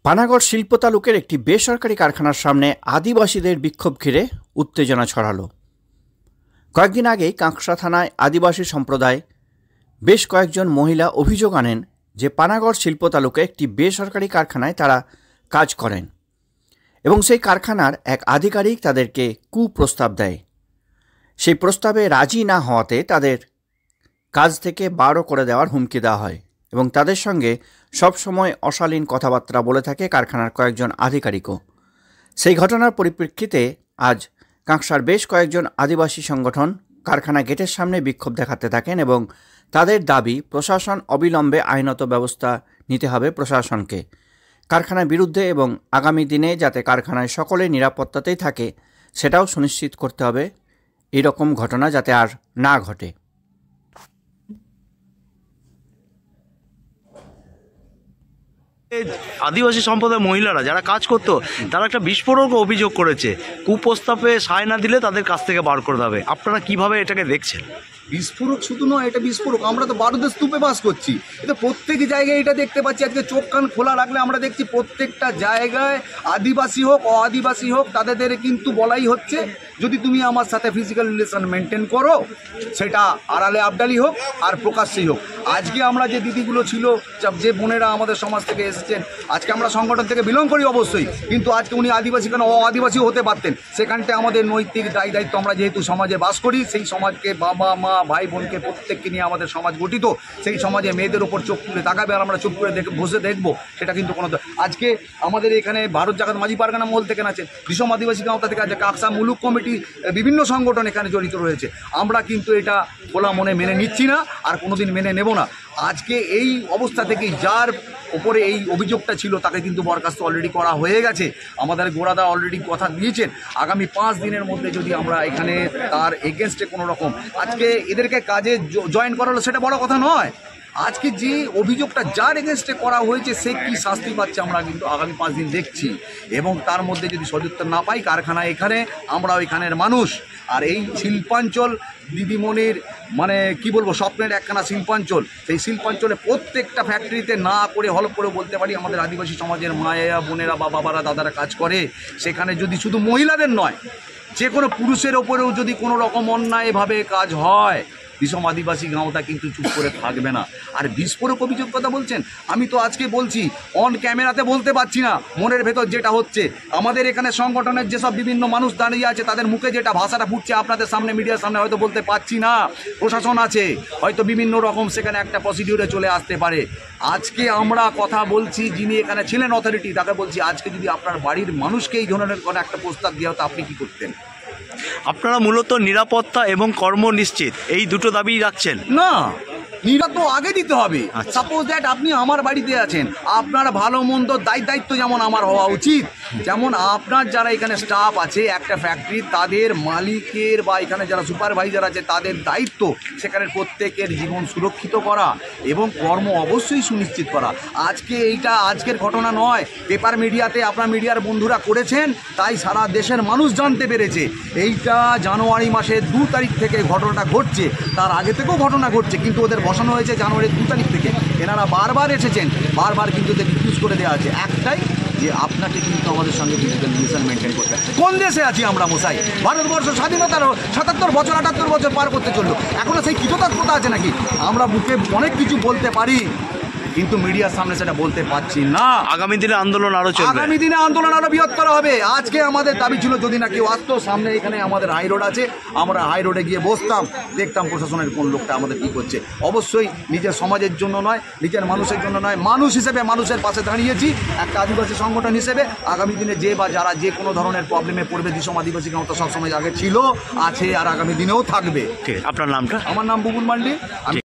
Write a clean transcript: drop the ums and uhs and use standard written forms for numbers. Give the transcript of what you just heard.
পানাগড় শিল্প তালুকের একটি বেসরকারি কারখানার সামনে আদিবাসীদের বিক্ষোভ ঘিরে উত্তেজনা ছড়ালো। কয়েকদিন আগেই কাঁকসা থানায় আদিবাসী সম্প্রদায় বেশ কয়েকজন মহিলা অভিযোগ আনেন যে পানাগড় শিল্প তালুকে একটি বেসরকারি কারখানায় তারা কাজ করেন এবং সেই কারখানার এক আধিকারিক তাদেরকে কুপ্রস্তাব দেয়। সেই প্রস্তাবে রাজি না হওয়াতে তাদের কাজ থেকে বারো করে দেওয়ার হুমকি দেওয়া হয় এবং তাদের সঙ্গে সবসময় অশালীন কথাবার্তা বলে থাকে কারখানার কয়েকজন আধিকারিকও। সেই ঘটনার পরিপ্রেক্ষিতে আজ কাঁকসার বেশ কয়েকজন আদিবাসী সংগঠন কারখানা গেটের সামনে বিক্ষোভ দেখাতে থাকেন এবং তাদের দাবি প্রশাসন অবিলম্বে আইনত ব্যবস্থা নিতে হবে প্রশাসনকে কারখানার বিরুদ্ধে এবং আগামী দিনে যাতে কারখানায় সকলে নিরাপত্তাতেই থাকে সেটাও সুনিশ্চিত করতে হবে, এরকম ঘটনা যাতে আর না ঘটে। আদিবাসী সম্প্রদায়ের মহিলারা যারা কাজ করতো তারা একটা বিস্ফোরক অভিযোগ করেছে, কুপ্রস্তাবে সায় না দিলে তাদের কাছ থেকে বার করে দেবে। আপনারা কিভাবে এটাকে দেখছেন? বিস্ফোরক শুধু নয়, এটা বিস্ফোরক। আমরা তো বারুদের স্তূপে বাস করছি, এটা প্রত্যেক জায়গায় এটা দেখতে পাচ্ছি। আজকে চোখ কান খোলা রাখলে আমরা দেখছি প্রত্যেকটা জায়গায় আদিবাসী হোক আদিবাসী হোক তাদের কিন্তু বলাই হচ্ছে যদি তুমি আমার সাথে ফিজিক্যাল রিলেশন মেনটেন করো, সেটা আড়ালে আবডালি হোক আর প্রকাশ্যেই হোক। আজকে আমরা যে দিদিগুলো ছিল, যে বোনেরা আমাদের সমাজ থেকে এসেছেন, আজকে আমরা সংগঠন থেকে বিলং করি অবশ্যই, কিন্তু আজকে উনি আদিবাসী কেন আদিবাসীও হতে পারতেন। সেখানটা আমাদের নৈতিক দায়িত্ব, আমরা যেহেতু সমাজে বাস করি, সেই সমাজকে বাবা মা ভাই বোনকে প্রত্যেককে নিয়ে আমাদের সমাজ গঠিত, সেই সমাজে মেয়েদের ওপর চোখ তুলে তাকাবে আর আমরা চুপ করে বসে দেখবো, সেটা কিন্তু কোনো। আজকে আমাদের এখানে ভারত জাগাত মাঝি পারগানা মহল থেকে আছেন, বিশম আদিবাসী গাঁওতা থেকে আছে, কাকসা মুলুক কমিটি, বিভিন্ন সংগঠন এখানে জড়িত রয়েছে। আমরা কিন্তু এটা খোলা মনে মেনে নিচ্ছি না আর কোনোদিন মেনে নেব না। আজকে এই অবস্থা থেকেই যার ওপরে এই অভিযোগটা ছিল তাকে কিন্তু বরখাস্ত অলরেডি করা হয়ে গেছে। আমাদের গোড়াদা অলরেডি কথা দিয়েছেন আগামী 5 দিনের মধ্যে যদি আমরা এখানে তার এগেনস্টে কোনো রকম আজকে এদেরকে কাজে জয়েন করালো সেটা বড় কথা নয়। আজকে যে অভিযোগটা যার এগেনস্টে করা হয়েছে সে কী শাস্তি পাচ্ছে আমরা কিন্তু আগামী 5 দিন দেখছি, এবং তার মধ্যে যদি সদুত্তর না পাই, কারখানা এখানে, আমরাও এখানের মানুষ। আর এই শিল্পাঞ্চল দিদিমণির মানে কি বলবো স্বপ্নের একখানা শিল্পাঞ্চল, সেই শিল্পাঞ্চলে প্রত্যেকটা ফ্যাক্টরিতে না করে হলপ করে বলতে পারি আমাদের আদিবাসী সমাজের মায়েরা বোনেরা বা বাবারা দাদারা কাজ করে। সেখানে যদি শুধু মহিলাদের নয়, যে কোনো পুরুষের ওপরেও যদি কোনো রকম অন্যায়ভাবে কাজ হয়, বিষম আদিবাসী গাঁওটা কিন্তু চুপ করে থাকবে না। আর বিস্ফোরক অভিযোগ কথা বলছেন, আমি তো আজকে বলছি অন ক্যামেরাতে বলতে পারছি না, মনের ভেতর যেটা হচ্ছে। আমাদের এখানে সংগঠনের যেসব বিভিন্ন মানুষ দাঁড়িয়ে আছে তাদের মুখে যেটা ভাষাটা ফুটছে আপনাদের সামনে মিডিয়ার সামনে হয়তো বলতে পারছি না। প্রশাসন আছে, হয়তো বিভিন্ন রকম সেখানে একটা প্রসিডিউরে চলে আসতে পারে। আজকে আমরা কথা বলছি, যিনি এখানে ছিলেন অথরিটি, তাকে বলছি আজকে যদি আপনার বাড়ির মানুষকে এই ধরনের কোনো একটা প্রস্তাব দেওয়া হতো আপনি কী করতেন? আপনারা মূলত নিরাপত্তা এবং কর্ম নিশ্চিত এই দুটো দাবি রাখছেন না? নিরাপত্তা তো আগে দিতে হবে। সাপোজ দ্যাট আপনি আমার বাড়িতে আছেন, আপনার ভালো মন্দ দায়িত্ব যেমন আমার হওয়া উচিত, যেমন আপনার যারা এখানে স্টাফ আছে একটা ফ্যাক্টরি, তাদের মালিকের বা এখানে যারা সুপারভাইজার আছে তাদের দায়িত্ব সেখানে প্রত্যেকের জীবন সুরক্ষিত করা এবং কর্ম অবশ্যই সুনিশ্চিত করা। আজকে এইটা আজকের ঘটনা নয়, পেপার মিডিয়াতে আপনার মিডিয়ার বন্ধুরা করেছেন, তাই সারা দেশের মানুষ জানতে পেরেছে। এইটা জানুয়ারি মাসের 2 তারিখ থেকে ঘটনাটা ঘটছে, তার আগে থেকেও ঘটনা ঘটছে, কিন্তু ওদের বসানো হয়েছে জানুয়ারির 2 তারিখ থেকে। এনারা বারবার এসেছেন, বারবার কিন্তু রিফিউজ করে দেওয়া আছে একটাই, যে আপনাকে কিন্তু আমাদের সঙ্গে ফিজিক্যাল রিলেশন মেনটেন করতে। কোন দেশে আছি আমরা মশাই? ভারতবর্ষ স্বাধীনতার 77 বছর 78 বছর পার করতে চললো, এখনো সেই কৃতজ্ঞতা আছে নাকি? আমরা মুখে অনেক কিছু বলতে পারি কিন্তু মিডিয়ার সামনে সেটা বলতে পারছি না। আগামী দিনে আন্দোলন আরো চলবে, আগামী দিনে আন্দোলন আরো বৃহত্তর হবে। আজকে আমাদের দাবি ছিল যদি না কেউ আসতো, সামনে এখানে আমাদের হাই রোড আছে, আমরা হাই রোডে গিয়ে বসতাম, দেখতাম প্রশাসনের কোন লোকটা আমাদের কী করছে। অবশ্যই নিজের সমাজের জন্য নয়, নিজের মানুষের জন্য নয়, মানুষ হিসেবে মানুষের পাশে দাঁড়িয়েছি একটা আদিবাসী সংগঠন হিসেবে। আগামী দিনে যে বা যারা যে কোনো ধরনের প্রবলেমে পড়বে, বিষম আদিবাসী গাঁও তো সবসময় আগে ছিল, আছে আর আগামী দিনেও থাকবে। ঠিক, আপনার নামটা? আমার নাম বুবুন মান্ডি।